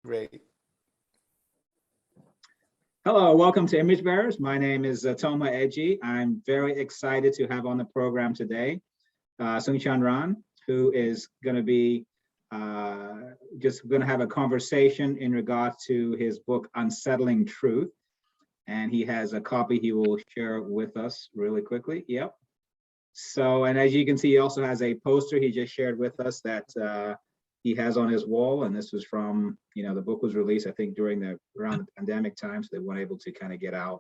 Great. Hello, welcome to Image Bearers. My name is Otoma Edje. I'm very excited to have on the program today Soong-Chan Rah, who is going to be just going to have a conversation in regard to his book, Unsettling Truths. And he has a copy he will share with us really quickly. Yep. So, and as you can see, he also has a poster he just shared with us that he has on his wall. And this was from, the book was released, I think, around the pandemic time. So they weren't able to kind of get out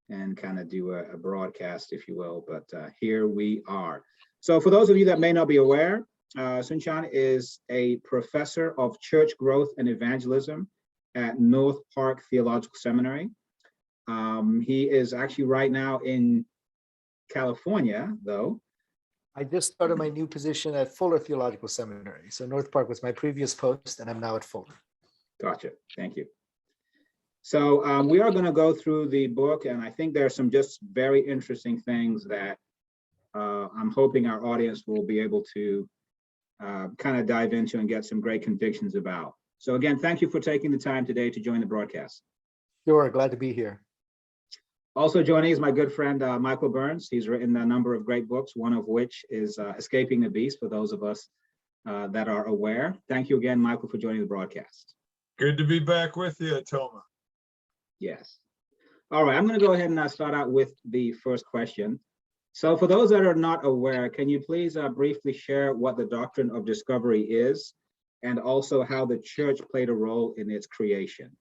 and kind of do a broadcast, if you will. But here we are. So for those of you that may not be aware, Soong-Chan is a professor of church growth and evangelism at North Park Theological Seminary. He is actually right now in California, though. I just started my new position at Fuller Theological Seminary. So North Park was my previous post, and I'm now at Fuller. Gotcha. Thank you. So we are going to go through the book, and I think there are some just very interesting things that I'm hoping our audience will be able to kind of dive into and get some great convictions about. So again, thank you for taking the time today to join the broadcast. Sure, glad to be here. Also joining is my good friend, Michael Burns. He's written a number of great books, one of which is Escaping the Beast, for those of us that are aware. Thank you again, Michael, for joining the broadcast. Good to be back with you, Otoma. Yes. All right, I'm going to go ahead and start out with the first question. So for those that are not aware, can you please briefly share what the Doctrine of Discovery is, and also how the church played a role in its creation?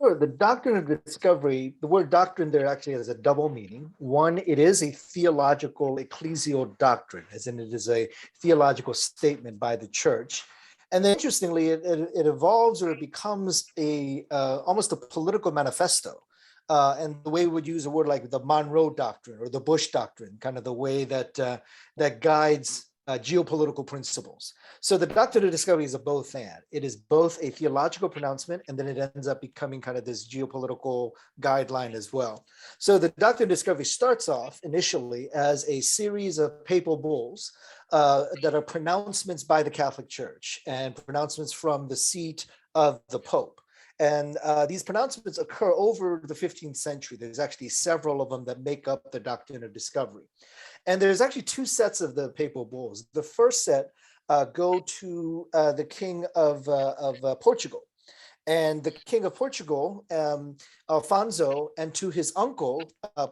Sure. The Doctrine of Discovery, the word doctrine there actually has a double meaning. One, it is a theological ecclesial doctrine, as in it is a theological statement by the church. And then interestingly, it evolves, or it becomes almost a political manifesto. And the way we would use a word like the Monroe Doctrine or the Bush Doctrine, kind of the way that guides geopolitical principles. So the Doctrine of Discovery is a both and. It is both a theological pronouncement, and then it ends up becoming kind of this geopolitical guideline as well. So the Doctrine of Discovery starts off initially as a series of papal bulls that are pronouncements by the Catholic Church and pronouncements from the seat of the Pope. And these pronouncements occur over the 15th century. There's actually several of them that make up the Doctrine of Discovery. And there's actually two sets of the papal bulls. The first set go to the King of Portugal. And the King of Portugal, Alfonso, and to his uncle,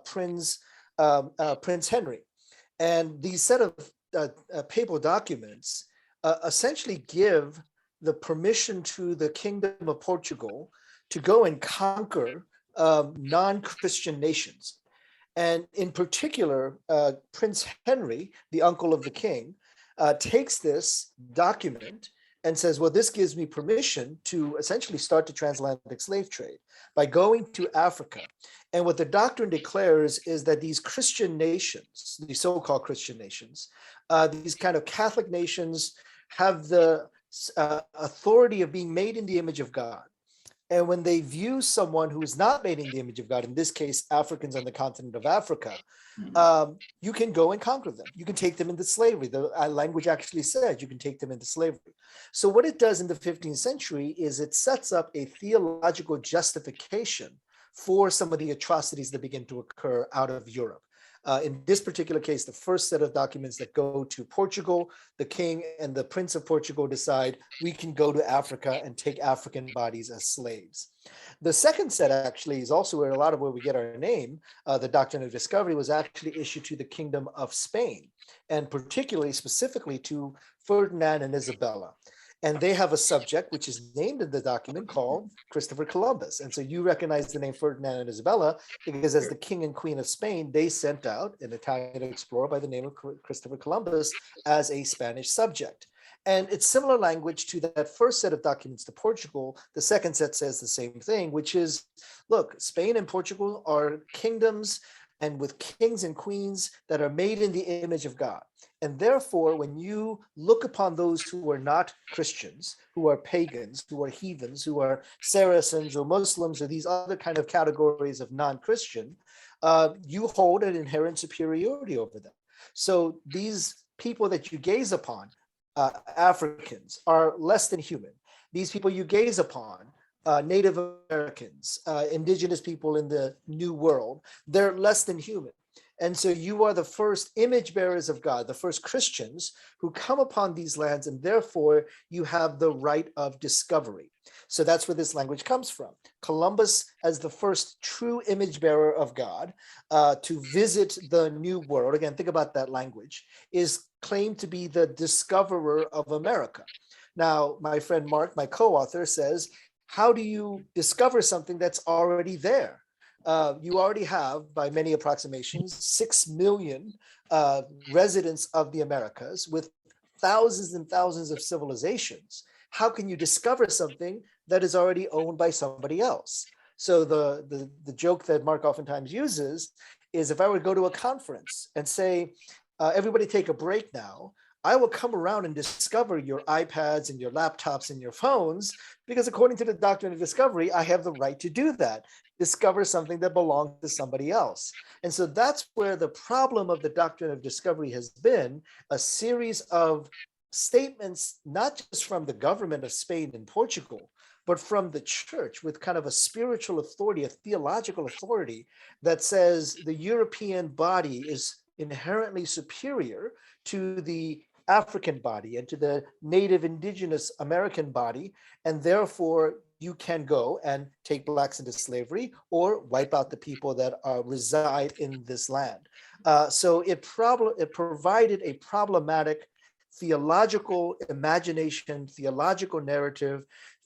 Prince Henry. And these set of papal documents essentially give the permission to the Kingdom of Portugal to go and conquer non-Christian nations. And in particular, Prince Henry, the uncle of the king, takes this document and says, well, this gives me permission to essentially start the transatlantic slave trade by going to Africa. And what the doctrine declares is that these Christian nations, these so-called Christian nations, these kind of Catholic nations, have the authority of being made in the image of God. And when they view someone who is not made in the image of God, in this case, Africans on the continent of Africa, you can go and conquer them. You can take them into slavery. The language actually says you can take them into slavery. So what it does in the 15th century is it sets up a theological justification for some of the atrocities that begin to occur out of Europe. In this particular case, the first set of documents that go to Portugal, the king and the prince of Portugal decide we can go to Africa and take African bodies as slaves. The second set actually is also where we get our name. The Doctrine of Discovery was actually issued to the Kingdom of Spain, and particularly specifically to Ferdinand and Isabella. And they have a subject which is named in the document called Christopher Columbus. And so you recognize the name Ferdinand and Isabella because as the king and queen of Spain, they sent out an Italian explorer by the name of Christopher Columbus as a Spanish subject. And it's similar language to that first set of documents to Portugal. The second set says the same thing, which is, look, Spain and Portugal are kingdoms and with kings and queens that are made in the image of God. And therefore, when you look upon those who are not Christians, who are pagans, who are heathens, who are Saracens or Muslims or these other kind of categories of non-Christian, you hold an inherent superiority over them. So these people that you gaze upon, Africans, are less than human. These people you gaze upon, Native Americans, indigenous people in the New World, they're less than human. And so you are the first image bearers of God, the first Christians who come upon these lands, and therefore you have the right of discovery. So that's where this language comes from. Columbus, as the first true image bearer of God to visit the New World, again, think about that language, is claimed to be the discoverer of America. Now, my friend Mark, my co-author, says, how do you discover something that's already there? You already have, by many approximations, 6 million residents of the Americas with thousands and thousands of civilizations. How can you discover something that is already owned by somebody else? So the joke that Mark oftentimes uses is, if I were to go to a conference and say, everybody take a break now, I will come around and discover your iPads and your laptops and your phones, because according to the Doctrine of Discovery, I have the right to do that, discover something that belongs to somebody else. And so that's where the problem of the Doctrine of Discovery has been: a series of statements, not just from the government of Spain and Portugal, but from the church, with kind of a spiritual authority, a theological authority that says the European body is inherently superior to the African body and to the native indigenous American body, and therefore you can go and take blacks into slavery or wipe out the people that reside in this land. So it provided a problematic theological imagination, theological narrative,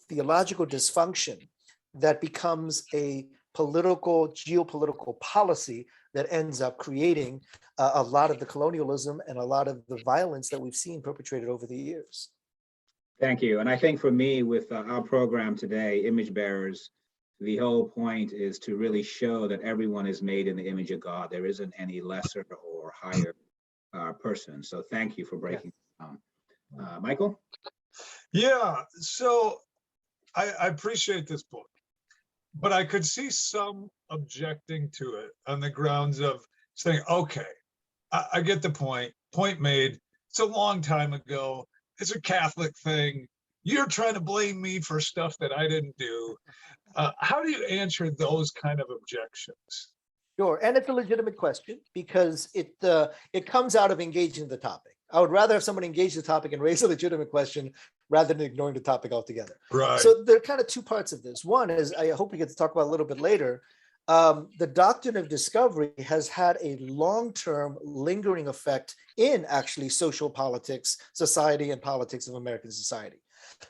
theological dysfunction that becomes a political, geopolitical policy that ends up creating a lot of the colonialism and a lot of the violence that we've seen perpetrated over the years. Thank you. And I think for me, with our program today, Image Bearers, the whole point is to really show that everyone is made in the image of God. There isn't any lesser or higher person. So thank you for breaking it down. Michael? Yeah, so I appreciate this book, but I could see some objecting to it on the grounds of saying, okay, I get the point made. It's a long time ago. It's a Catholic thing. You're trying to blame me for stuff that I didn't do. How do you answer those kind of objections? Sure, and it's a legitimate question because it comes out of engaging the topic. I would rather have someone engage the topic and raise a legitimate question rather than ignoring the topic altogether. Right. So there are kind of two parts of this. One is, I hope we get to talk about a little bit later, the Doctrine of Discovery has had a long-term lingering effect in actually social politics, society and politics of American society.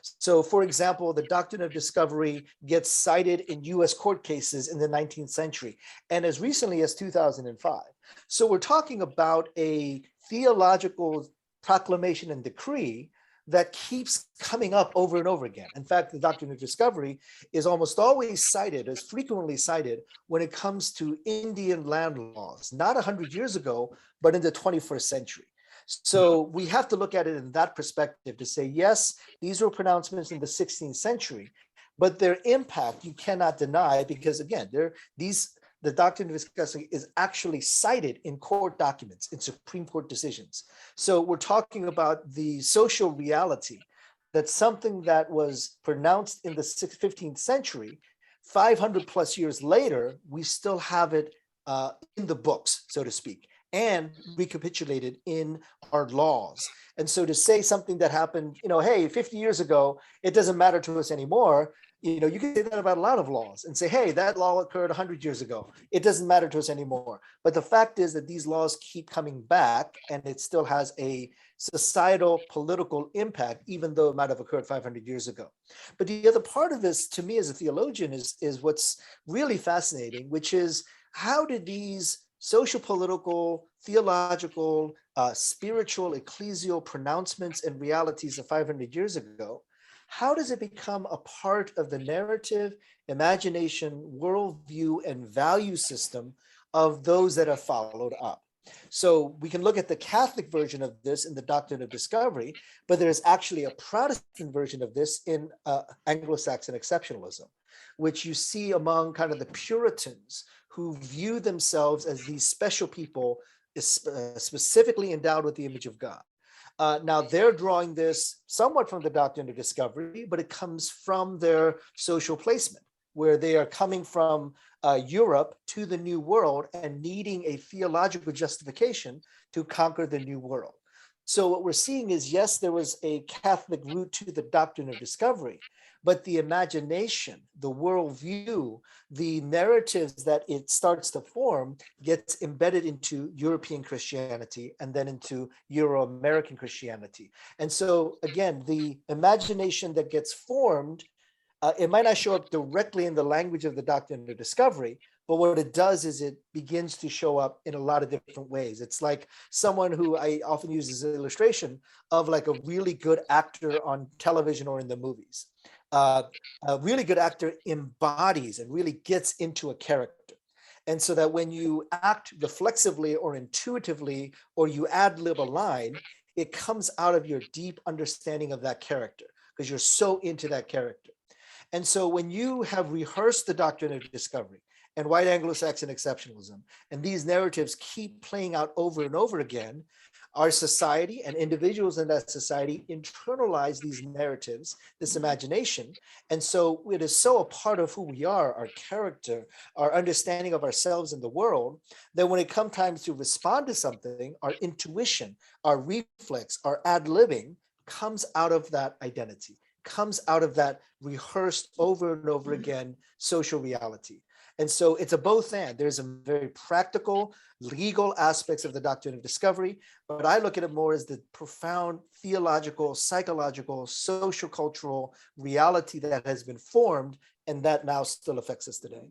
So, for example, the Doctrine of Discovery gets cited in US court cases in the 19th century and as recently as 2005. So we're talking about a theological proclamation and decree that keeps coming up over and over again. In fact, the Doctrine of Discovery is almost always cited, is frequently cited when it comes to Indian land laws, not 100 years ago, but in the 21st century. So we have to look at it in that perspective to say, yes, these were pronouncements in the 16th century, but their impact you cannot deny because, again, the Doctrine of Discovery is actually cited in court documents, in Supreme Court decisions. So we're talking about the social reality that something that was pronounced in the 15th century, 500 plus years later, we still have it in the books, so to speak, and recapitulated in our laws. And so to say something that happened, hey, 50 years ago, it doesn't matter to us anymore. You can say that about a lot of laws and say, hey, that law occurred 100 years ago. It doesn't matter to us anymore. But the fact is that these laws keep coming back and it still has a societal political impact, even though it might have occurred 500 years ago. But the other part of this, to me as a theologian, is what's really fascinating, which is how did these social, political, theological, spiritual, ecclesial pronouncements and realities of 500 years ago, how does it become a part of the narrative, imagination, worldview, and value system of those that have followed up? So we can look at the Catholic version of this in the Doctrine of Discovery, but there's actually a Protestant version of this in Anglo-Saxon exceptionalism, which you see among kind of the Puritans who view themselves as these special people specifically endowed with the image of God. Now they're drawing this somewhat from the Doctrine of Discovery, but it comes from their social placement, where they are coming from Europe to the New World and needing a theological justification to conquer the New World. So what we're seeing is, yes, there was a Catholic root to the Doctrine of Discovery, but the imagination, the worldview, the narratives that it starts to form gets embedded into European Christianity and then into Euro-American Christianity. And so again, the imagination that gets formed, it might not show up directly in the language of the Doctrine of Discovery, but what it does is it begins to show up in a lot of different ways. It's like someone who I often use as an illustration of like a really good actor on television or in the movies. A really good actor embodies and really gets into a character. And so that when you act reflexively or intuitively, or you ad lib a line, it comes out of your deep understanding of that character because you're so into that character. And so when you have rehearsed the Doctrine of Discovery and white Anglo-Saxon exceptionalism, and these narratives keep playing out over and over again, our society and individuals in that society internalize these narratives, this imagination. And so it is so a part of who we are, our character, our understanding of ourselves and the world, that when it comes time to respond to something, our intuition, our reflex, our ad-libbing comes out of that identity, comes out of that rehearsed over and over again social reality. And so it's a both and. There's a very practical, legal aspects of the Doctrine of Discovery, but I look at it more as the profound theological, psychological, social, cultural reality that has been formed and that now still affects us today.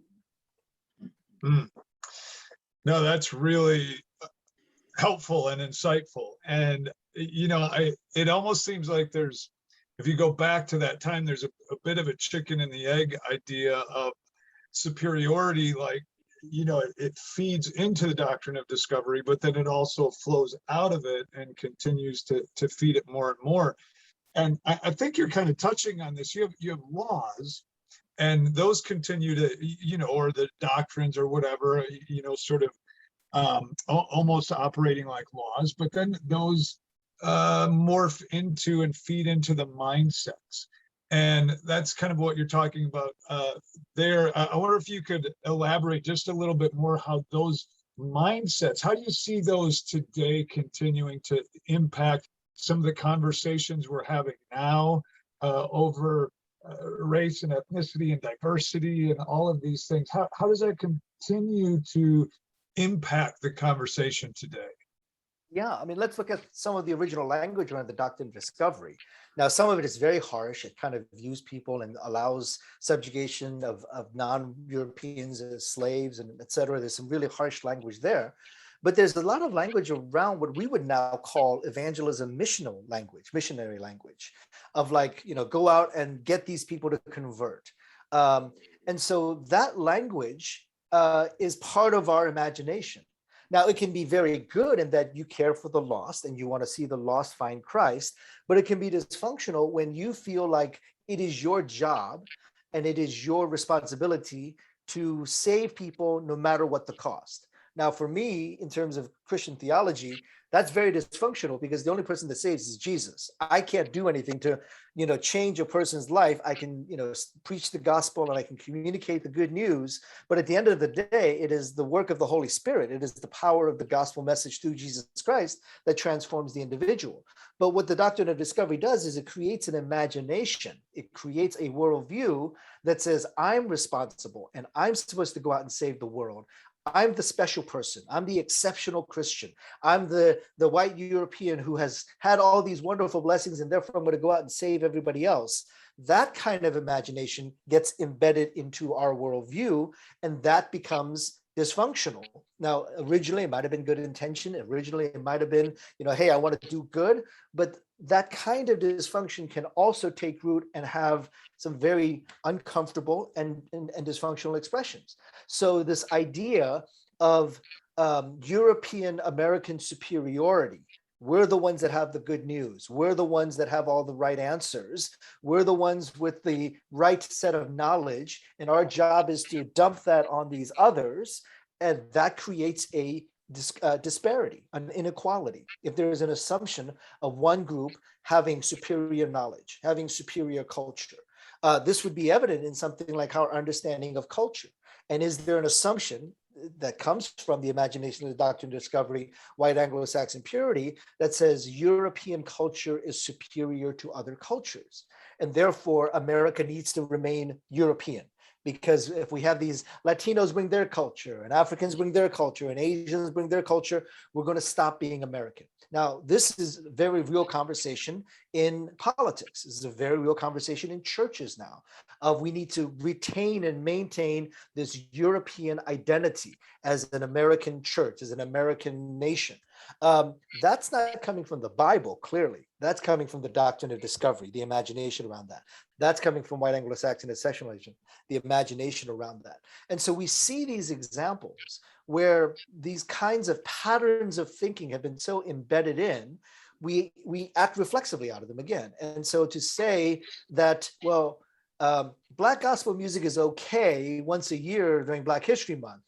Mm. No, that's really helpful and insightful. And, you know, it almost seems like there's, if you go back to that time, there's a bit of a chicken and the egg idea of superiority, like, you know, it feeds into the Doctrine of Discovery, but then it also flows out of it and continues to feed it more and more. And I think you're kind of touching on this. You have laws, and those continue to, you know, or the doctrines or whatever, you know, sort of almost operating like laws, but then those morph into and feed into the mindsets. And that's kind of what you're talking about there. I wonder if you could elaborate just a little bit more how those mindsets, how do you see those today continuing to impact some of the conversations we're having now over race and ethnicity and diversity and all of these things? How does that continue to impact the conversation today? Yeah, I mean, let's look at some of the original language around the Doctrine of Discovery. Now, some of it is very harsh. It kind of views people and allows subjugation of non-Europeans as slaves and et cetera. There's some really harsh language there. But there's a lot of language around what we would now call evangelism missional language, missionary language, of like, you know, go out and get these people to convert. And so that language is part of our imagination. Now, it can be very good in that you care for the lost and you want to see the lost find Christ, but it can be dysfunctional when you feel like it is your job and it is your responsibility to save people no matter what the cost. Now, for me, in terms of Christian theology, that's very dysfunctional because the only person that saves is Jesus. I can't do anything to, you know, change a person's life. I can, you know, preach the gospel and I can communicate the good news. But at the end of the day, it is the work of the Holy Spirit. It is the power of the gospel message through Jesus Christ that transforms the individual. But what the Doctrine of Discovery does is it creates an imagination. It creates a worldview that says, I'm responsible and I'm supposed to go out and save the world. I'm the special person. I'm the exceptional Christian. I'm the white European who has had all these wonderful blessings, and therefore I'm going to go out and save everybody else. That kind of imagination gets embedded into our worldview, and that becomes dysfunctional. Now, originally it might have been good intention. Originally it might have been, you know, hey, I want to do good, but that kind of dysfunction can also take root and have some very uncomfortable and dysfunctional expressions. So this idea of European American superiority, we're the ones that have the good news. We're the ones that have all the right answers. We're the ones with the right set of knowledge. And our job is to dump that on these others. And that creates a disparity, an inequality, if there is an assumption of one group having superior knowledge, having superior culture. This would be evident in something like our understanding of culture. And is there an assumption that comes from the imagination of the Doctrine of Discovery, white Anglo-Saxon purity, that says European culture is superior to other cultures, and therefore America needs to remain European? Because if we have these Latinos bring their culture and Africans bring their culture and Asians bring their culture, we're going to stop being American. Now, this is a very real conversation in politics. This is a very real conversation in churches now. We need to retain and maintain this European identity as an American church, as an American nation. That's not coming from the Bible, clearly. That's coming from the Doctrine of Discovery, the imagination around that. That's coming from white Anglo-Saxon accessionalism, the imagination around that. And so we see these examples where these kinds of patterns of thinking have been so embedded in, we act reflexively out of them again. And so to say that, well, Black gospel music is okay once a year during Black History Month,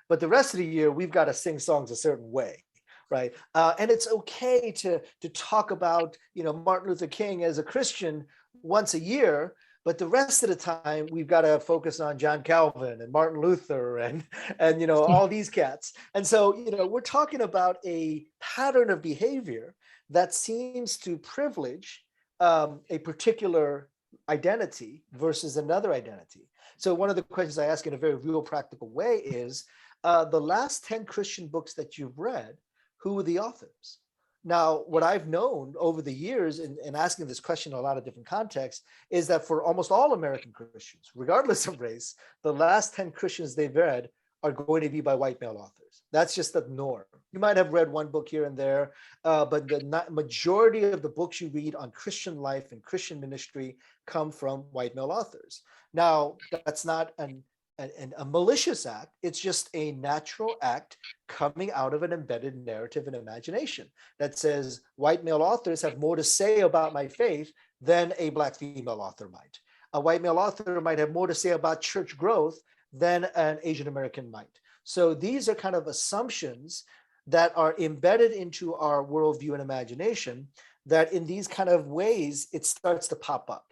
but the rest of the year we've got to sing songs a certain way, right? And it's okay to talk about, Martin Luther King as a Christian once a year, but the rest of the time we've got to focus on John Calvin and Martin Luther and all these cats. And so we're talking about a pattern of behavior that seems to privilege a particular identity versus another identity. So one of the questions I ask in a very real practical way is, the last 10 Christian books that you've read, who were the authors? Now, what I've known over the years in asking this question in a lot of different contexts is that for almost all American Christians, regardless of race, the last 10 Christians they've read are going to be by white male authors. That's just the norm. You might have read one book here and there, but the majority of the books you read on Christian life and Christian ministry come from white male authors. Now, that's not a malicious act. It's just a natural act coming out of an embedded narrative and imagination that says white male authors have more to say about my faith than a Black female author might. A white male author might have more to say about church growth than an Asian American might. So these are kind of assumptions that are embedded into our worldview and imagination that in these kind of ways, it starts to pop up.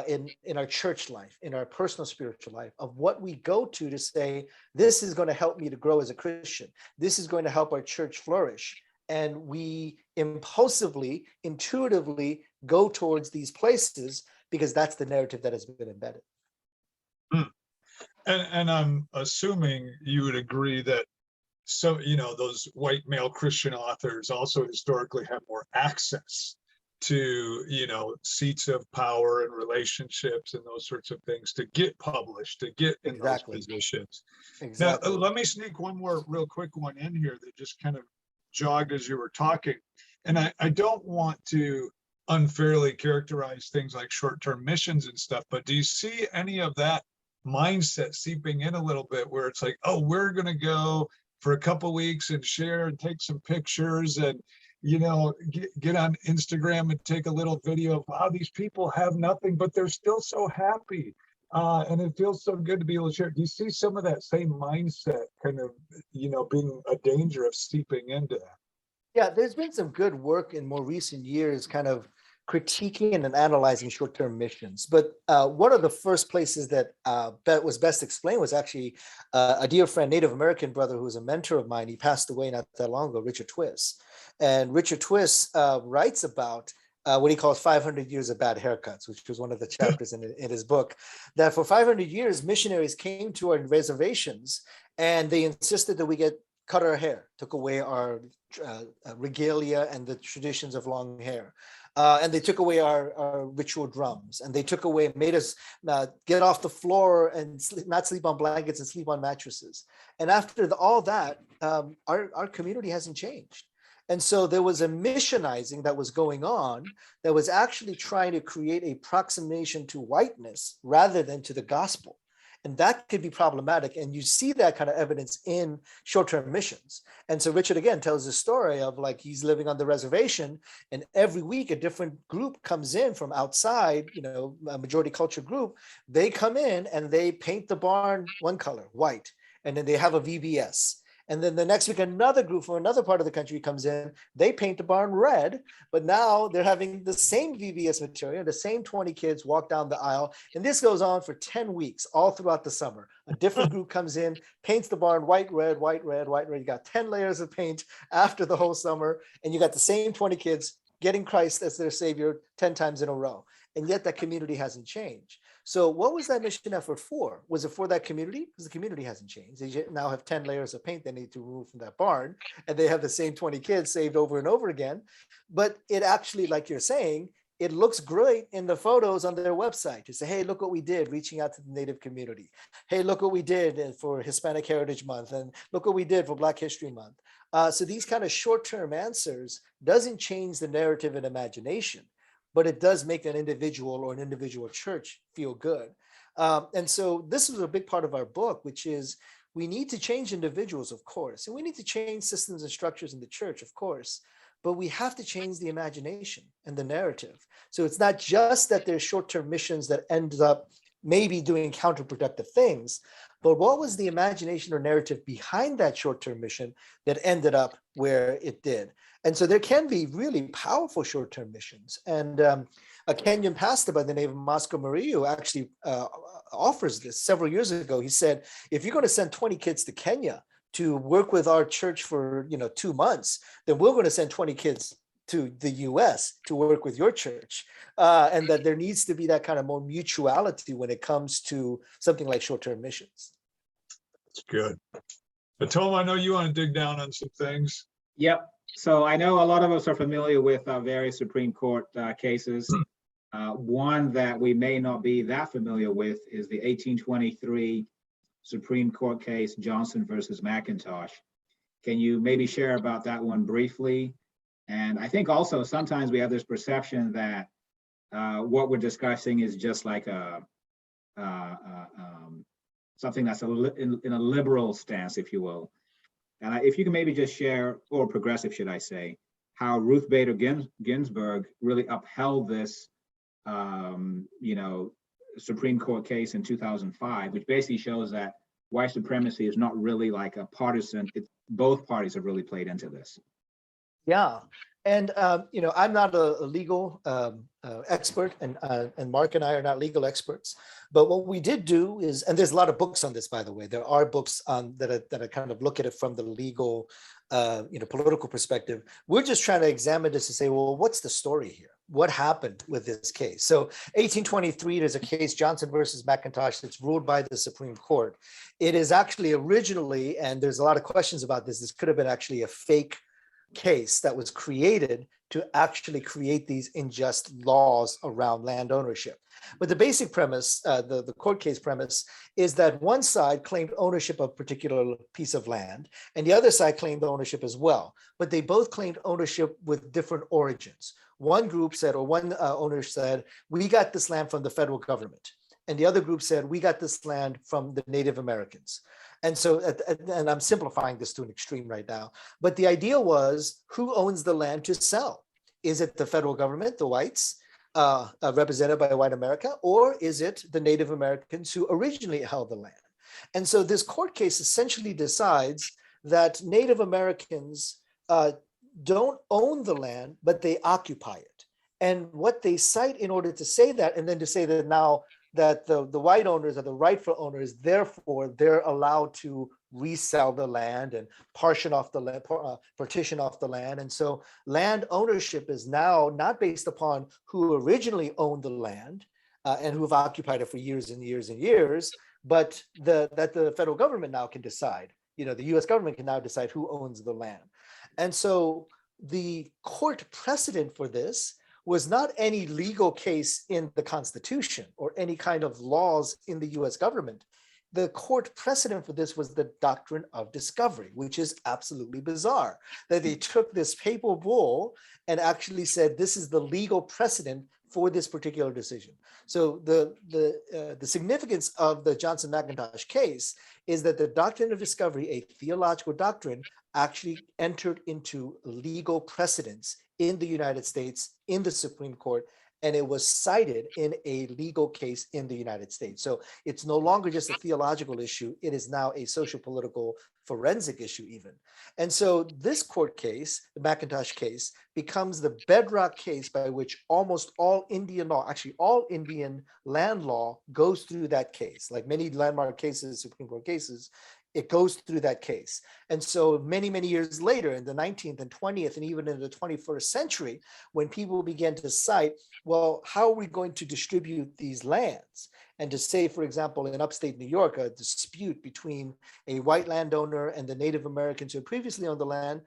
In our church life, in our personal spiritual life, of what we go to say, this is going to help me to grow as a Christian. This is going to help our church flourish. And we impulsively, intuitively go towards these places because that's the narrative that has been embedded. And I'm assuming you would agree that those white male Christian authors also historically have more access to seats of power and relationships and those sorts of things to get published, to get in those positions. Exactly. Now, let me sneak one more real quick one in here that just kind of jogged as you were talking. And I don't want to unfairly characterize things like short-term missions and stuff, but do you see any of that mindset seeping in a little bit where it's like, oh, we're going to go for a couple weeks and share and take some pictures and get on Instagram and take a little video of how these people have nothing, but they're still so happy. And it feels so good to be able to share. Do you see some of that same mindset kind of, being a danger of seeping into that? Yeah, there's been some good work in more recent years kind of critiquing and analyzing short-term missions. But one of the first places that was best explained was actually a dear friend, Native American brother, who was a mentor of mine. He passed away not that long ago, Richard Twiss. And Richard Twiss writes about what he calls 500 years of bad haircuts, which was one of the chapters in his book, that for 500 years, missionaries came to our reservations and they insisted that we cut our hair, took away our regalia and the traditions of long hair. And they took away our ritual drums, and they made us get off the floor and not sleep on blankets and sleep on mattresses. And after all that, our community hasn't changed. And so there was a missionizing that was going on that was actually trying to create a approximation to whiteness rather than to the gospel. And that could be problematic. And you see that kind of evidence in short-term missions. And so Richard, again, tells the story of like he's living on the reservation, and every week a different group comes in from outside, a majority culture group. They come in and they paint the barn one color, white. And then they have a VBS. And then the next week, another group from another part of the country comes in, they paint the barn red, but now they're having the same VBS material, the same 20 kids walk down the aisle. And this goes on for 10 weeks, all throughout the summer. A different group comes in, paints the barn white, red, white, red, white, red. You got 10 layers of paint after the whole summer, and you got the same 20 kids getting Christ as their savior 10 times in a row. And yet that community hasn't changed. So what was that mission effort for? Was it for that community? Because the community hasn't changed. They now have 10 layers of paint they need to remove from that barn, and they have the same 20 kids saved over and over again. But it actually, like you're saying, it looks great in the photos on their website to say, hey, look what we did reaching out to the Native community. Hey, look what we did for Hispanic Heritage Month, and look what we did for Black History Month. So these kind of short-term answers doesn't change the narrative and imagination, but it does make an individual or an individual church feel good. And so this is a big part of our book, which is we need to change individuals, of course, and we need to change systems and structures in the church, of course, but we have to change the imagination and the narrative. So it's not just that there's short-term missions that end up maybe doing counterproductive things, but what was the imagination or narrative behind that short-term mission that ended up where it did? And so there can be really powerful short-term missions. And a Kenyan pastor by the name of Moscow Murillo actually offers this several years ago. He said, if you're going to send 20 kids to Kenya to work with our church for 2 months, then we're going to send 20 kids to the US to work with your church. And that there needs to be that kind of more mutuality when it comes to something like short-term missions. It's good. But Tom, I know you want to dig down on some things. Yep. So I know a lot of us are familiar with various Supreme Court cases. One that we may not be that familiar with is the 1823 Supreme Court case, Johnson versus McIntosh. Can you maybe share about that one briefly? And I think also sometimes we have this perception that what we're discussing is just like something that's in a liberal stance, if you will. And if you can maybe just share, or progressive, should I say, how Ruth Bader Ginsburg really upheld this, Supreme Court case in 2005, which basically shows that white supremacy is not really like a partisan. Both parties have really played into this. Yeah. And, I'm not a legal expert, and Mark and I are not legal experts. But what we did do is, and there's a lot of books on this, by the way, there are books that are kind of look at it from the legal, political perspective. We're just trying to examine this and say, well, what's the story here? What happened with this case? So 1823, there's a case, Johnson versus McIntosh, that's ruled by the Supreme Court. It is actually originally, and there's a lot of questions about this could have been actually a fake case that was created to actually create these unjust laws around land ownership. But the basic premise, the court case premise, is that one side claimed ownership of a particular piece of land, and the other side claimed ownership as well. But they both claimed ownership with different origins. One group said, or one owner said, we got this land from the federal government. And the other group said, we got this land from the Native Americans. And so, and I'm simplifying this to an extreme right now, but the idea was, who owns the land to sell? Is it the federal government, the whites, represented by white America, or is it the Native Americans who originally held the land? And so this court case essentially decides that Native Americans don't own the land, but they occupy it. And what they cite in order to say that, and then to say that now that the white owners are the rightful owners, therefore they're allowed to resell the land and partition off the land. And so land ownership is now not based upon who originally owned the land and who have occupied it for years and years and years, but that the federal government now can decide. The US government can now decide who owns the land. And so the court precedent for this was not any legal case in the Constitution or any kind of laws in the US government. The court precedent for this was the Doctrine of Discovery, which is absolutely bizarre, that they took this papal bull and actually said, this is the legal precedent for this particular decision. So the significance of the Johnson-McIntosh case is that the Doctrine of Discovery, a theological doctrine, actually entered into legal precedence in the United States, in the Supreme Court, and it was cited in a legal case in the United States. So it's no longer just a theological issue, it is now a social political forensic issue even. And so this court case, the McIntosh case, becomes the bedrock case by which almost all Indian law, actually all Indian land law, goes through that case. Like many landmark cases, Supreme Court cases, it goes through that case. And so many, many years later, in the 19th and 20th, and even in the 21st century, when people began to cite, well, how are we going to distribute these lands? And to say, for example, in upstate New York, a dispute between a white landowner and the Native Americans who previously owned the land,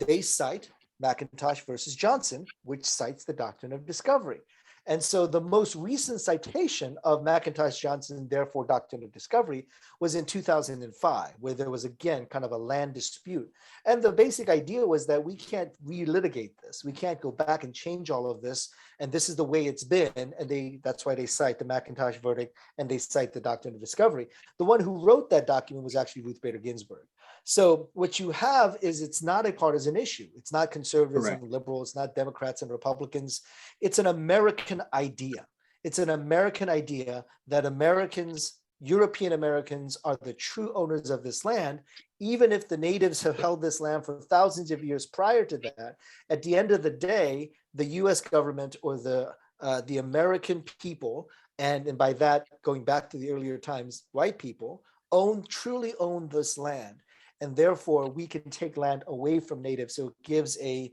they cite McIntosh versus Johnson, which cites the doctrine of discovery. And so the most recent citation of McIntosh Johnson, therefore Doctrine of Discovery, was in 2005, where there was again kind of a land dispute. And the basic idea was that we can't relitigate this. We can't go back and change all of this. And this is the way it's been. And that's why they cite the McIntosh verdict and they cite the Doctrine of Discovery. The one who wrote that document was actually Ruth Bader Ginsburg. So what you have is it's not a partisan issue. It's not conservatives and liberals, it's not Democrats and Republicans. It's an American idea. It's an American idea that Americans, European Americans, are the true owners of this land, even if the natives have held this land for thousands of years prior to that. At the end of the day, the US government or the American people, and by that, going back to the earlier times, white people, truly own this land. And therefore, we can take land away from natives. So it gives a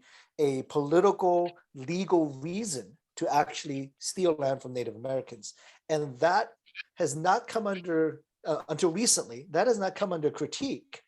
political, legal reason to actually steal land from Native Americans. And that has not come under, until recently, that has not come under critique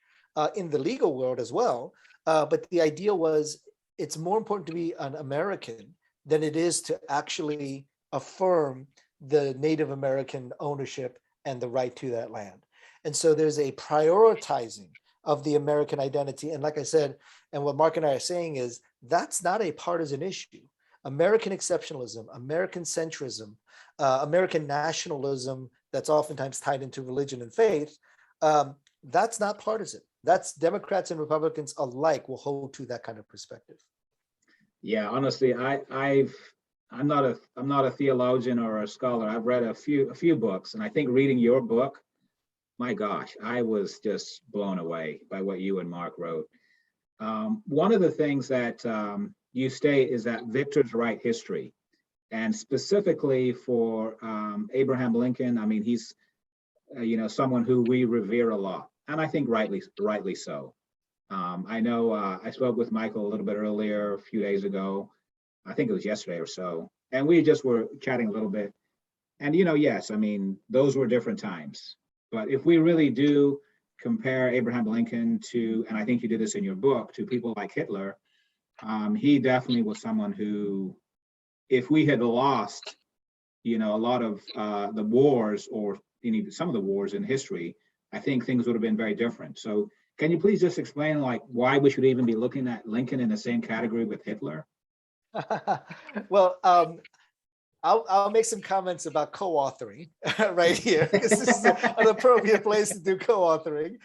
in the legal world as well. But the idea was it's more important to be an American than it is to actually affirm the Native American ownership and the right to that land. And so there's a prioritizing of the American identity. And like I said, and what Mark and I are saying is that's not a partisan issue. American exceptionalism, American centrism, American nationalism that's oftentimes tied into religion and faith, that's not partisan. That's Democrats and Republicans alike will hold to that kind of perspective. Yeah, honestly, I'm not a theologian or a scholar. I've read a few books, and I think reading your book, my gosh, I was just blown away by what you and Mark wrote. One of the things that you state is that victors write history. And specifically for Abraham Lincoln, I mean, he's someone who we revere a lot. And I think rightly so. I know I spoke with Michael a little bit earlier, a few days ago. I think it was yesterday or so. And we just were chatting a little bit. And, yes, I mean, those were different times. But if we really do compare Abraham Lincoln to, and I think you did this in your book, to people like Hitler, he definitely was someone who, if we had lost, a lot of the wars or some of the wars in history, I think things would have been very different. So can you please just explain why we should even be looking at Lincoln in the same category with Hitler? Well, I'll make some comments about co-authoring right here, because this is an appropriate place to do co-authoring.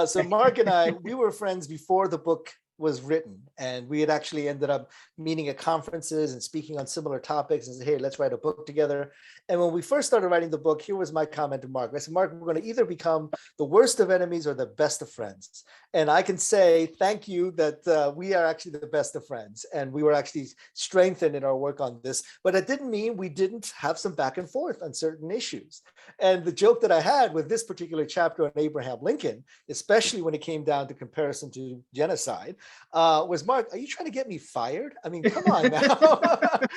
So Mark and I, we were friends before the book was written, and we had actually ended up meeting at conferences and speaking on similar topics and said, hey, let's write a book together. And when we first started writing the book, here was my comment to Mark. I said, Mark, we're going to either become the worst of enemies or the best of friends. And I can say thank you that we are actually the best of friends, and we were actually strengthened in our work on this. But it didn't mean we didn't have some back and forth on certain issues. And the joke that I had with this particular chapter on Abraham Lincoln, especially when it came down to comparison to genocide, was, Mark, are you trying to get me fired? I mean, come on now.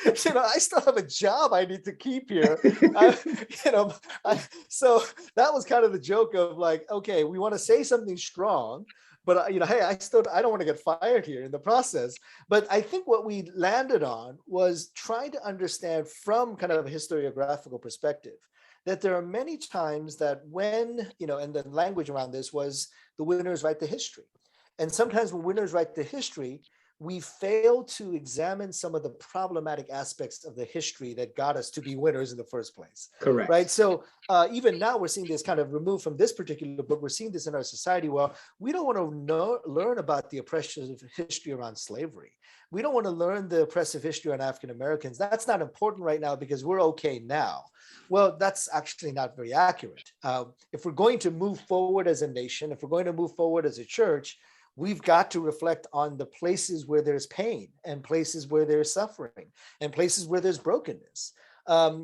I still have a job I need to keep here. So that was kind of the joke of okay, we want to say something strong, but hey, I don't want to get fired here in the process. But I think what we landed on was trying to understand from kind of a historiographical perspective that there are many times that when, and the language around this was the winners write the history. And sometimes when winners write the history, we fail to examine some of the problematic aspects of the history that got us to be winners in the first place. Correct. Right. So even now we're seeing this kind of removed from this particular book. We're seeing this in our society. Well, we don't want to learn about the oppressive history around slavery. We don't want to learn the oppressive history on African Americans. That's not important right now because we're okay now. Well, that's actually not very accurate. If we're going to move forward as a nation, if we're going to move forward as a church, we've got to reflect on the places where there's pain and places where there's suffering and places where there's brokenness.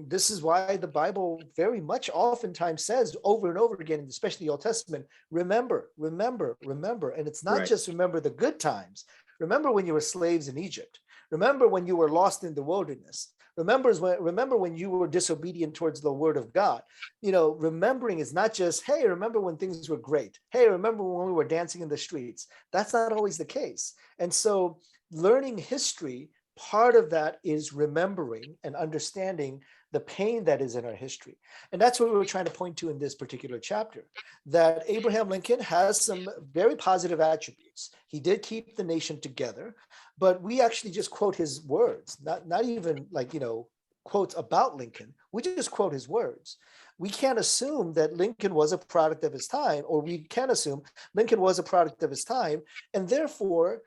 This is why the Bible very much oftentimes says over and over again, especially the Old Testament, remember, remember, remember. And it's not just remember the good times. Remember when you were slaves in Egypt. Remember when you were lost in the wilderness. Remember when you were disobedient towards the word of God. Remembering is not just, hey, remember when things were great. Hey, remember when we were dancing in the streets. That's not always the case. And so learning history, part of that is remembering and understanding the pain that is in our history. And that's what we were trying to point to in this particular chapter, that Abraham Lincoln has some very positive attributes. He did keep the nation together, but we actually just quote his words, not even quotes about Lincoln. We just quote his words. We can't assume that Lincoln was a product of his time, or we can assume Lincoln was a product of his time, and therefore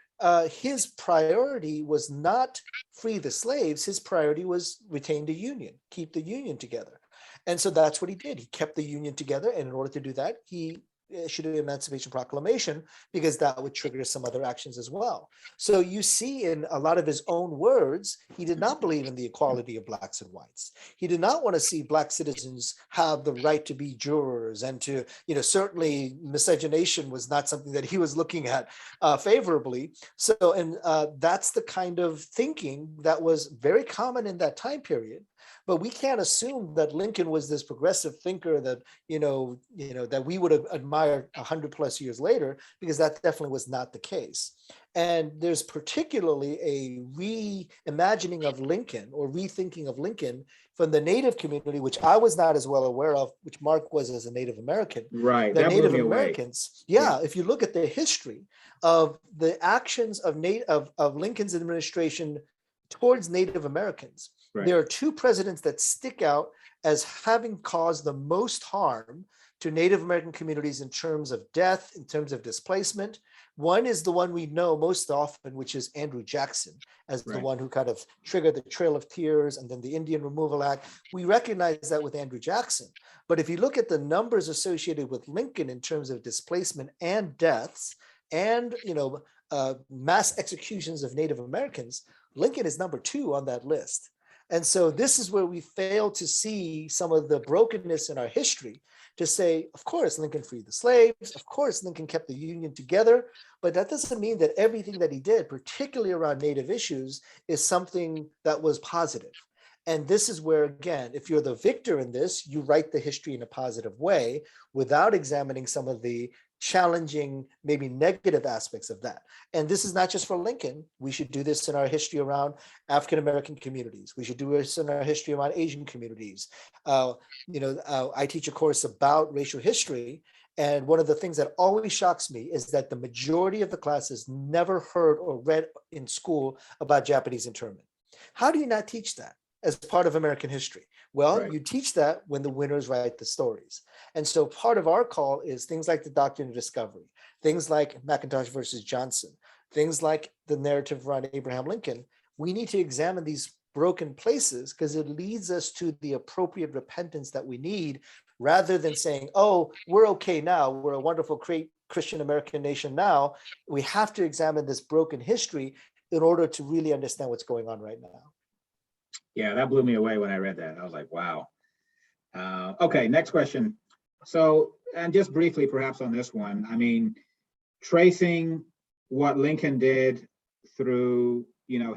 his priority was not free the slaves. His priority was retain the Union, keep the Union together. And so that's what he did. He kept the Union together. And in order to do that, he issued an Emancipation Proclamation, because that would trigger some other actions as well. So you see in a lot of his own words, he did not believe in the equality of blacks and whites. He did not want to see black citizens have the right to be jurors and to, certainly miscegenation was not something that he was looking at favorably. So, and that's the kind of thinking that was very common in that time period. But we can't assume that Lincoln was this progressive thinker that, that we would have admired 100+ years later, because that definitely was not the case. And there's particularly a reimagining of Lincoln, or rethinking of Lincoln, from the Native community, which I was not as well aware of, which Mark was as a Native American. Right. The That Native blew me away. Americans, yeah, if you look at the history of the actions of Lincoln's administration towards Native Americans, there are two presidents that stick out as having caused the most harm to Native American communities in terms of death, in terms of displacement. One is the one we know most often, which is Andrew Jackson, as the one who kind of triggered the Trail of Tears and then the Indian Removal Act. We recognize that with Andrew Jackson. But if you look at the numbers associated with Lincoln in terms of displacement and deaths and, mass executions of Native Americans, Lincoln is number 2 on that list. And so this is where we fail to see some of the brokenness in our history, to say, of course, Lincoln freed the slaves. Of course, Lincoln kept the Union together. But that doesn't mean that everything that he did, particularly around Native issues, is something that was positive. And this is where, again, if you're the victor in this, you write the history in a positive way without examining some of the challenging, maybe negative aspects of that. And this is not just for Lincoln. We should do this in our history around African American communities. We should do this in our history around Asian communities. I teach a course about racial history. And one of the things that always shocks me is that the majority of the classes never heard or read in school about Japanese internment. How do you not teach that as part of American history? Well, you teach that when the winners write the stories. And so part of our call is things like the Doctrine of Discovery, things like McIntosh versus Johnson, things like the narrative around Abraham Lincoln. We need to examine these broken places because it leads us to the appropriate repentance that we need, rather than saying, oh, we're okay now. We're a wonderful, great Christian American nation now. We have to examine this broken history in order to really understand what's going on right now. Yeah, that blew me away when I read that. I was like, wow. Okay, next question. So, and just briefly, perhaps on this one, I mean, tracing what Lincoln did through,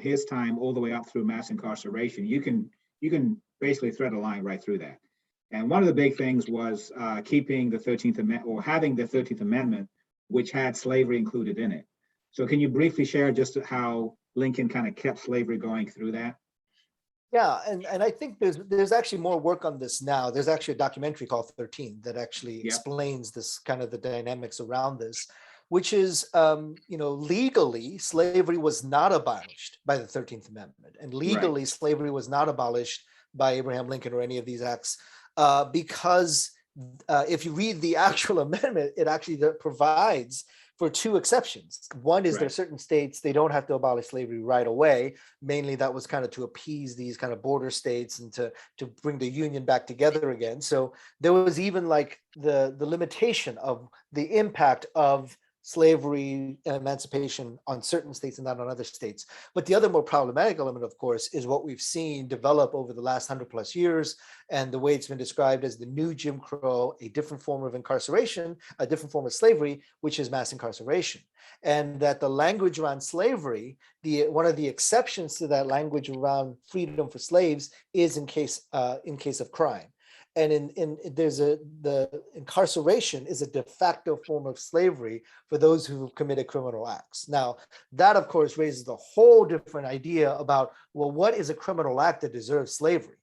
his time all the way up through mass incarceration, you can basically thread a line right through that. And one of the big things was keeping the 13th Amendment, or having the 13th Amendment, which had slavery included in it. So can you briefly share just how Lincoln kind of kept slavery going through that? Yeah, and I think there's actually more work on this now. There's actually a documentary called 13 that actually explains this kind of the dynamics around this. which is, legally slavery was not abolished by the 13th Amendment, and legally slavery was not abolished by Abraham Lincoln or any of these acts, because if you read the actual amendment, it actually provides for two exceptions. One is there are certain states, they don't have to abolish slavery right away. Mainly that was kind of to appease these kind of border states and to bring the Union back together again. So there was even like the limitation of the impact of slavery and emancipation on certain states and not on other states. But the other more problematic element, of course, is what we've seen develop over the last 100+ years, and the way it's been described as the new Jim Crow, a different form of incarceration, a different form of slavery, which is mass incarceration. And that the language around slavery, one of the exceptions to that language around freedom for slaves is in case of crime. And the incarceration is a de facto form of slavery for those who committed criminal acts. Now, that of course raises a whole different idea about, well, what is a criminal act that deserves slavery?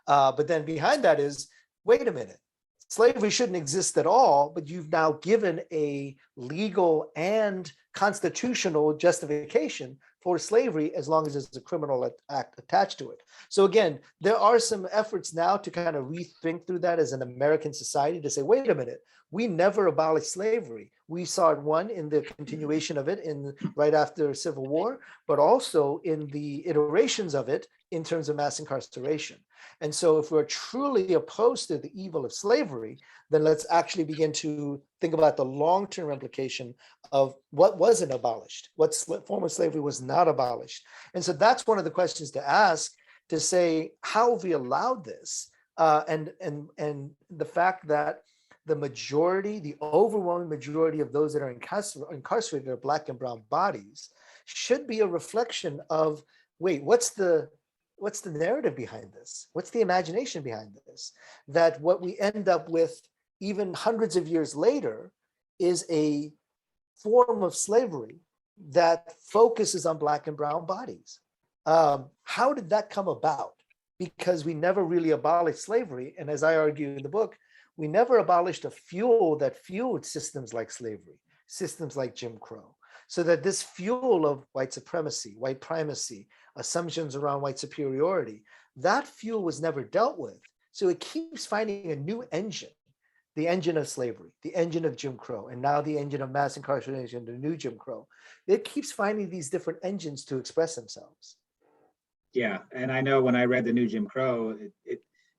But then behind that is, wait a minute, slavery shouldn't exist at all, but you've now given a legal and constitutional justification for slavery as long as there's a criminal act attached to it. So again, there are some efforts now to kind of rethink through that as an American society to say, wait a minute, we never abolished slavery. We saw it, one, in the continuation of it right after Civil War, but also in the iterations of it in terms of mass incarceration. And so if we're truly opposed to the evil of slavery, then let's actually begin to think about the long-term implication of what wasn't abolished, what form of slavery was not abolished. And so that's one of the questions to ask, to say, how have we allowed this? And the fact that the overwhelming majority of those that are incarcerated are Black and brown bodies should be a reflection of, wait, what's the narrative behind this? What's the imagination behind this? That what we end up with even hundreds of years later is a form of slavery that focuses on Black and brown bodies. How did that come about? Because we never really abolished slavery. And as I argue in the book, we never abolished a fuel that fueled systems like slavery, systems like Jim Crow. So that this fuel of white supremacy, white primacy, assumptions around white superiority, that fuel was never dealt with. So it keeps finding a new engine, the engine of slavery, the engine of Jim Crow, and now the engine of mass incarceration, the new Jim Crow. It keeps finding these different engines to express themselves. Yeah, and I know when I read the new Jim Crow,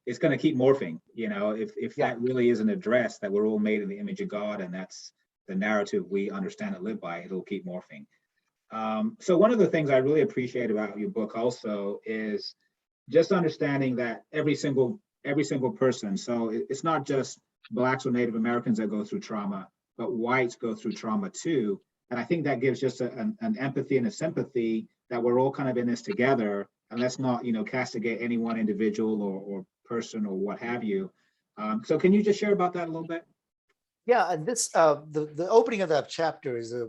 it's going to keep morphing. If that really isn't addressed, that we're all made in the image of God, and that's the narrative we understand and live by, it'll keep morphing. So one of the things I really appreciate about your book also is just understanding that every single person. So it's not just Blacks or Native Americans that go through trauma, but whites go through trauma too. And I think that gives just an empathy and a sympathy that we're all kind of in this together. And let's not, castigate any one individual or person or what have you. So can you just share about that a little bit? Yeah, and this the opening of that chapter is a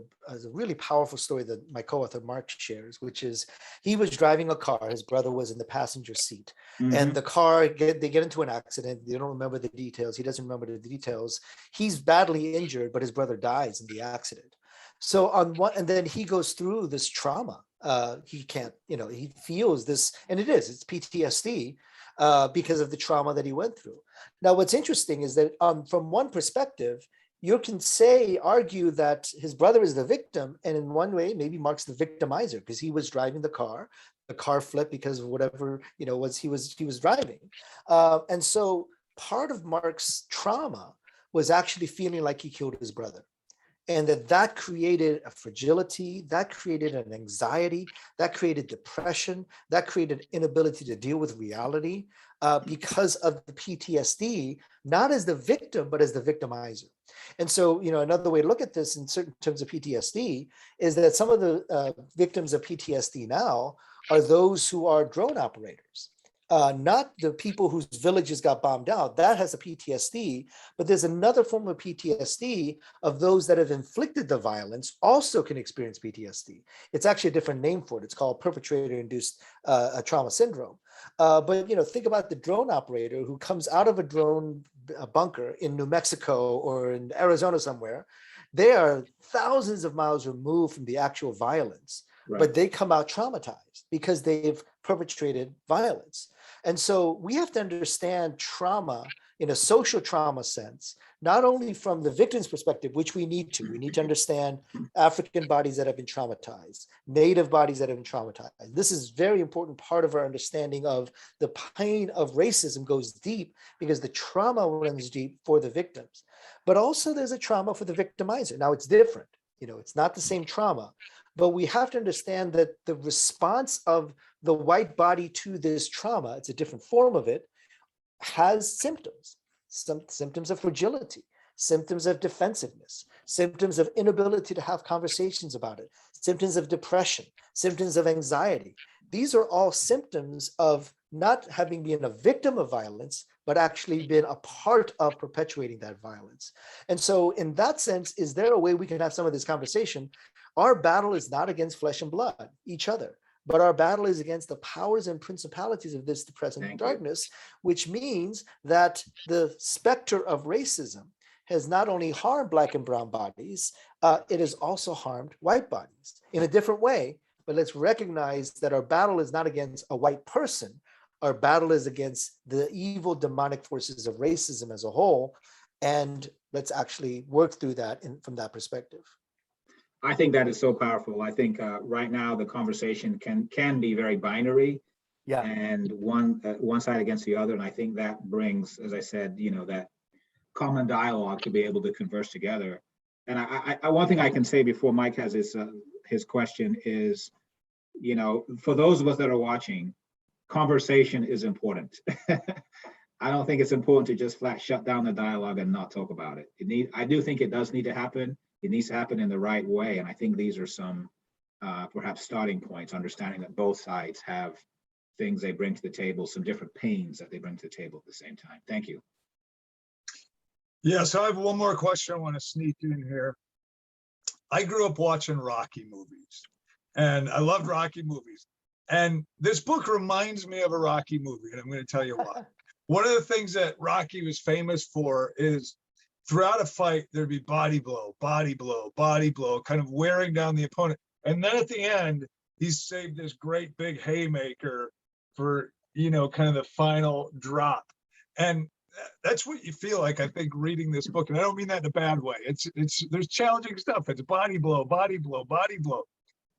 really powerful story that my co-author Mark shares, which is he was driving a car. His brother was in the passenger seat, and the car they get into an accident. They don't remember the details. He doesn't remember the details. He's badly injured, but his brother dies in the accident. So and then he goes through this trauma. He can't, he feels this, and it's PTSD because of the trauma that he went through. Now, what's interesting is that from one perspective, you can argue that his brother is the victim, and in one way, maybe Mark's the victimizer because he was driving the car flipped because of whatever, he was driving. And so part of Mark's trauma was actually feeling like he killed his brother. And that created a fragility, that created an anxiety, that created depression, that created inability to deal with reality because of the PTSD, not as the victim, but as the victimizer. And so, another way to look at this in certain terms of PTSD is that some of the victims of PTSD now are those who are drone operators. Not the people whose villages got bombed out, that has a PTSD, but there's another form of PTSD of those that have inflicted the violence also can experience PTSD. It's actually a different name for it. It's called perpetrator-induced trauma syndrome. But think about the drone operator who comes out of a drone bunker in New Mexico or in Arizona somewhere, They are thousands of miles removed from the actual violence, but they come out traumatized because they've perpetrated violence. And so we have to understand trauma in a social trauma sense, not only from the victim's perspective, which we need to. We need to understand African bodies that have been traumatized, Native bodies that have been traumatized. This is a very important part of our understanding of the pain of racism goes deep because the trauma runs deep for the victims. But also there's a trauma for the victimizer. Now it's different. It's not the same trauma, but we have to understand that the response of the white body to this trauma, it's a different form of it, has symptoms, some symptoms of fragility, symptoms of defensiveness, symptoms of inability to have conversations about it, symptoms of depression, symptoms of anxiety. These are all symptoms of not having been a victim of violence, but actually been a part of perpetuating that violence. And so in that sense, is there a way we can have some of this conversation? Our battle is not against flesh and blood, each other, but our battle is against the powers and principalities of this present darkness, which means that the specter of racism has not only harmed Black and brown bodies, it has also harmed white bodies in a different way. But let's recognize that our battle is not against a white person. Our battle is against the evil demonic forces of racism as a whole. And let's actually work through that from that perspective. I think that is so powerful. I think right now the conversation can be very binary, and one side against the other. And I think that brings, as I said, that common dialogue to be able to converse together. And I one thing I can say before Mike has his question is, for those of us that are watching, conversation is important. I don't think it's important to just flat shut down the dialogue and not talk about it. I do think it does need to happen. It needs to happen in the right way. And I think these are some perhaps starting points, understanding that both sides have things they bring to the table, some different pains that they bring to the table at the same time. Thank you. Yeah, so I have one more question I want to sneak in here. I grew up watching Rocky movies, and I loved Rocky movies. And this book reminds me of a Rocky movie, and I'm going to tell you why. One of the things that Rocky was famous for is throughout a fight, there'd be body blow, body blow, body blow, kind of wearing down the opponent. And then at the end, he's saved this great big haymaker for, kind of the final drop. And that's what you feel like, I think, reading this book. And I don't mean that in a bad way. There's challenging stuff. It's body blow, body blow, body blow.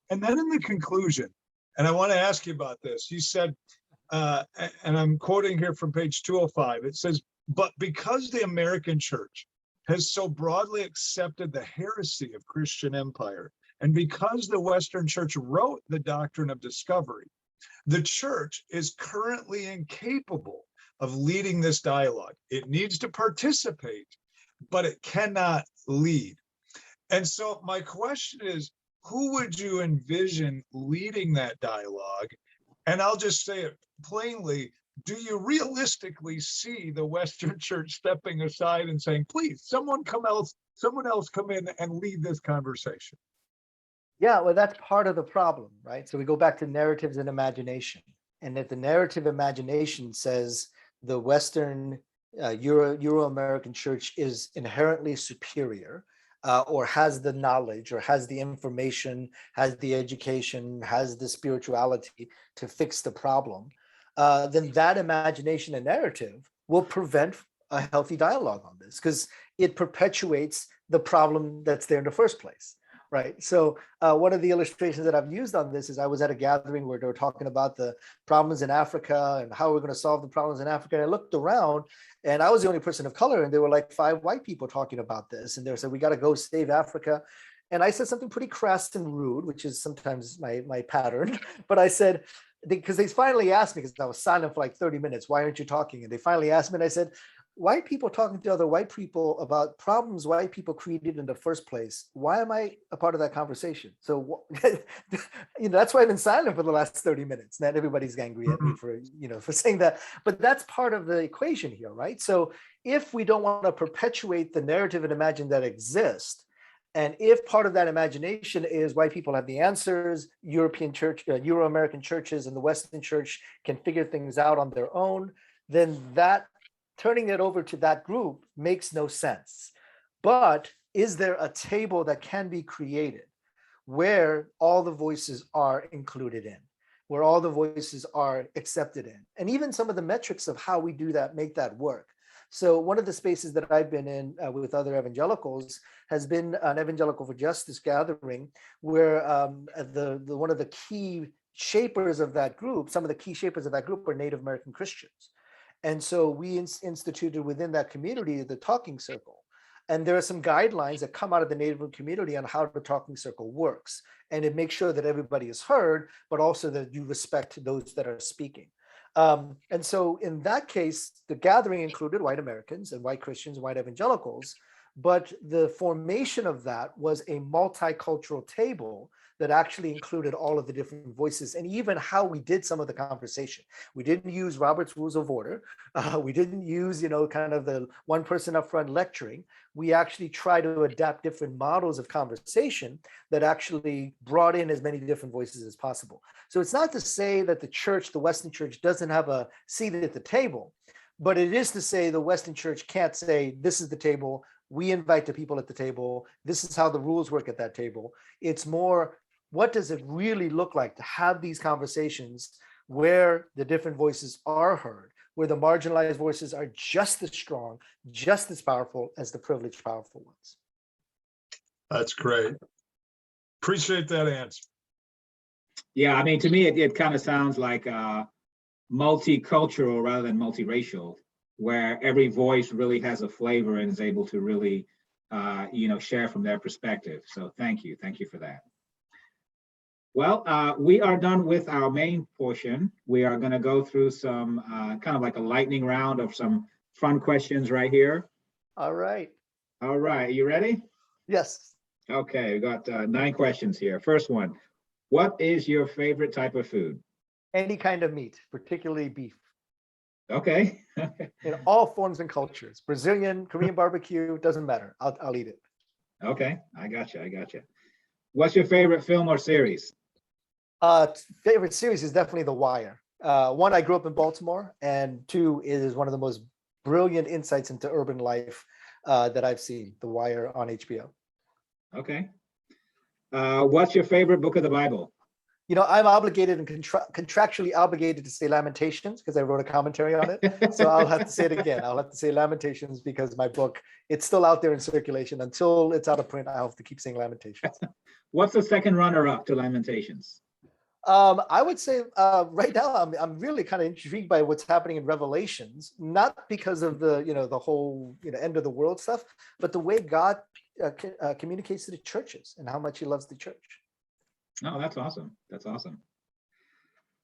And then in the conclusion, and I want to ask you about this, you said, and I'm quoting here from page 205, it says, "But because the American church has so broadly accepted the heresy of Christian empire, and because the Western church wrote the Doctrine of Discovery, the church is currently incapable of leading this dialogue. It needs to participate, but it cannot lead." And so my question is, who would you envision leading that dialogue? And I'll just say it plainly, do you realistically see the Western church stepping aside and saying, please, someone else come in and lead this conversation? Yeah, well, that's part of the problem, right? So we go back to narratives and imagination. And if the narrative imagination says the Western Euro-American church is inherently superior, or has the knowledge, or has the information, has the education, has the spirituality to fix the problem, then that imagination and narrative will prevent a healthy dialogue on this, because it perpetuates the problem that's there in the first place, right? So one of the illustrations that I've used on this is I was at a gathering where they were talking about the problems in Africa and how we're going to solve the problems in Africa. And I looked around and I was the only person of color, and there were like 5 white people talking about this. And they said, we got to go save Africa. And I said something pretty crass and rude, which is sometimes my pattern. But I said, because they finally asked me, because I was silent for like 30 minutes, why aren't you talking? And they finally asked me, and I said, white people talking to other white people about problems white people created in the first place. Why am I a part of that conversation? So, that's why I've been silent for the last 30 minutes. Not everybody's angry at me for saying that, but that's part of the equation here, right? So if we don't want to perpetuate the narrative and imagine that exist, and if part of that imagination is white people have the answers, European church, Euro-American churches and the Western church can figure things out on their own, then that turning it over to that group makes no sense. But is there a table that can be created where all the voices are included in, where all the voices are accepted in, and even some of the metrics of how we do that, make that work. So one of the spaces that I've been in with other evangelicals has been an Evangelical for Justice gathering, where one of the key shapers of that group, some of the key shapers of that group are Native American Christians. And so we instituted within that community the talking circle. And there are some guidelines that come out of the Native community on how the talking circle works. And it makes sure that everybody is heard, but also that you respect those that are speaking. And so in that case, the gathering included white Americans and white Christians, white evangelicals, but the formation of that was a multicultural table that actually included all of the different voices and even how we did some of the conversation. We didn't use Robert's Rules of Order. We didn't use, kind of the one person up front lecturing. We actually try to adapt different models of conversation that actually brought in as many different voices as possible. So it's not to say that the church, the Western church, doesn't have a seat at the table, but it is to say the Western church can't say, this is the table, we invite the people at the table, this is how the rules work at that table. It's more, what does it really look like to have these conversations where the different voices are heard, where the marginalized voices are just as strong, just as powerful as the privileged, powerful ones? That's great. Appreciate that answer. Yeah, I mean, to me, it kind of sounds like multicultural rather than multiracial, where every voice really has a flavor and is able to really, share from their perspective. So thank you for that. Well, we are done with our main portion. We are going to go through some kind of like a lightning round of some fun questions right here. All right. All right, you ready? Yes. Okay, we got 9 questions here. First one, what is your favorite type of food? Any kind of meat, particularly beef. Okay. In all forms and cultures, Brazilian, Korean barbecue, doesn't matter. I'll eat it. Okay, I got you. What's your favorite film or series? Favorite series is definitely The Wire. One, I grew up in Baltimore, and 2, it is one of the most brilliant insights into urban life that I've seen, The Wire on HBO. Okay. What's your favorite book of the Bible? I'm obligated and contractually obligated to say Lamentations because I wrote a commentary on it. So I'll have to say it again. I'll have to say Lamentations because my book, it's still out there in circulation. Until it's out of print, I'll have to keep saying Lamentations. What's the second runner-up to Lamentations? I would say right now I'm really kind of intrigued by what's happening in Revelations, not because of the whole end of the world stuff, but the way God communicates to the churches and how much He loves the church. Oh, that's awesome. That's awesome.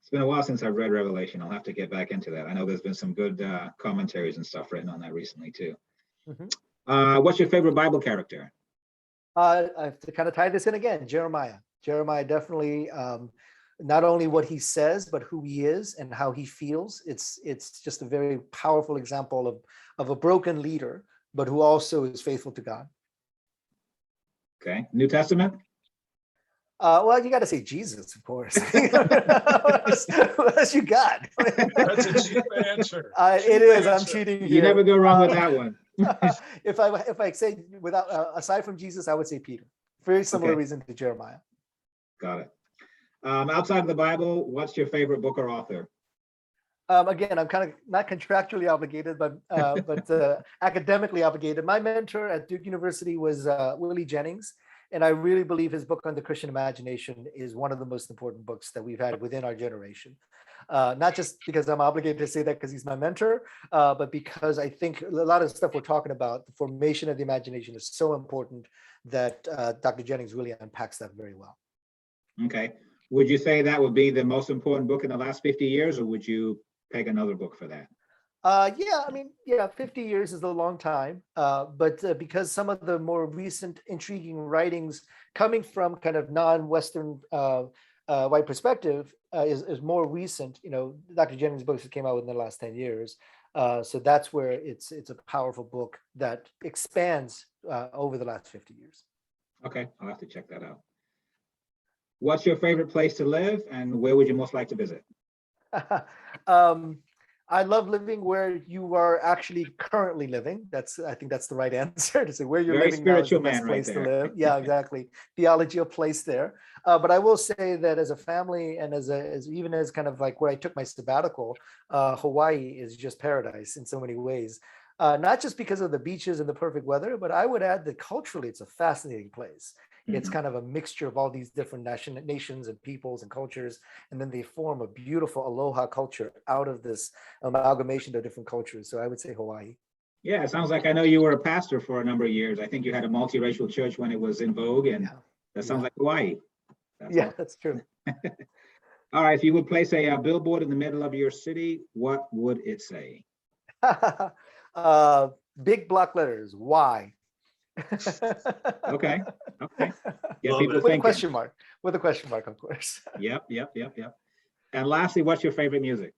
It's been a while since I've read Revelation. I'll have to get back into that. I know there's been some good commentaries and stuff written on that recently too. Mm-hmm. What's your favorite Bible character? I have to kind of tie this in again. Jeremiah. Jeremiah definitely. Not only what he says, but who he is and how he feels. It's just a very powerful example of a broken leader, but who also is faithful to God. Okay. New Testament? Well, you got to say Jesus, of course. What else you got? That's a cheap answer. It is. I'm cheating here. You never go wrong with that one. If I say without aside from Jesus, I would say Peter. Very similar reason to Jeremiah. Got it. Outside of the Bible, what's your favorite book or author? Again, I'm kind of not contractually obligated, but academically obligated. My mentor at Duke University was Willie Jennings, and I really believe his book on the Christian imagination is one of the most important books that we've had within our generation. Not just because I'm obligated to say that because he's my mentor, but because I think a lot of the stuff we're talking about, the formation of the imagination, is so important that Dr. Jennings really unpacks that very well. Okay. Would you say that would be the most important book in the last 50 years, or would you peg another book for that? 50 years is a long time, but because some of the more recent intriguing writings coming from kind of non-Western white perspective is more recent. Dr. Jennings' books that came out within the last 10 years. So that's where it's a powerful book that expands over the last 50 years. Okay, I'll have to check that out. What's your favorite place to live, and where would you most like to visit? I love living where you are actually currently living. I think that's the right answer, to say where you're Very living now is the spiritual best man right place to there. live. Yeah, exactly. Theology of place there. But I will say that as a family and even as kind of like where I took my sabbatical, Hawaii is just paradise in so many ways. Not just because of the beaches and the perfect weather, but I would add that culturally it's a fascinating place. It's Mhm. kind of a mixture of all these different nations and peoples and cultures, and then they form a beautiful aloha culture out of this amalgamation of different cultures. So I would say Hawaii. Yeah, it sounds like I know you were a pastor for a number of years. I think you had a multiracial church when it was in vogue, and Yeah, that sounds yeah, like Hawaii. That's yeah. awesome. That's true. All right, if you would place a billboard in the middle of your city, what would it say? uh, Big block letters. Why? Okay, okay. Get Love people it. With a thinking. question mark. With a question mark, of course. Yep. And lastly, what's your favorite music?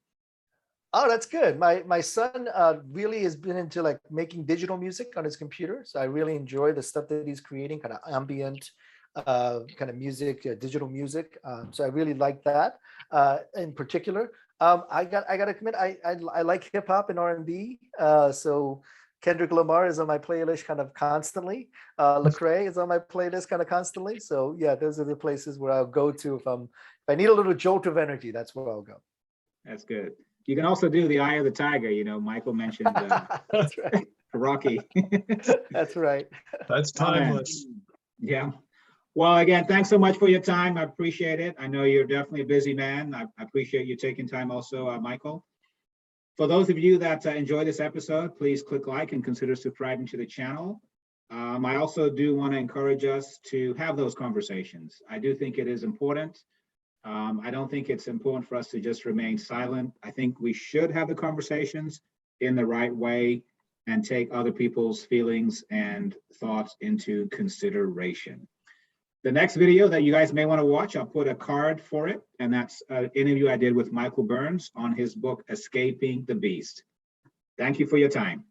Oh, that's good. My son really has been into like making digital music on his computer. So I really enjoy the stuff that he's creating, kind of ambient kind of music, digital music. So I really like that in particular. I got to commit. I like hip hop and R&B. So Kendrick Lamar is on my playlist kind of constantly. Lecrae is on my playlist kind of constantly. So yeah, those are the places where I'll go to if I need a little jolt of energy. That's where I'll go. That's good. You can also do the Eye of the Tiger. You know, Michael mentioned That's right. Rocky. That's right. That's Oh, man. timeless. Yeah. Well, again, thanks so much for your time. I appreciate it. I know you're definitely a busy man. I appreciate you taking time also, Michael. For those of you that enjoy this episode, please click like and consider subscribing to the channel. I also do want to encourage us to have those conversations. I do think it is important. I don't think it's important for us to just remain silent. I think we should have the conversations in the right way and take other people's feelings and thoughts into consideration. The next video that you guys may want to watch, I'll put a card for it, and that's an interview I did with Michael Burns on his book, Escaping the Beast. Thank you for your time.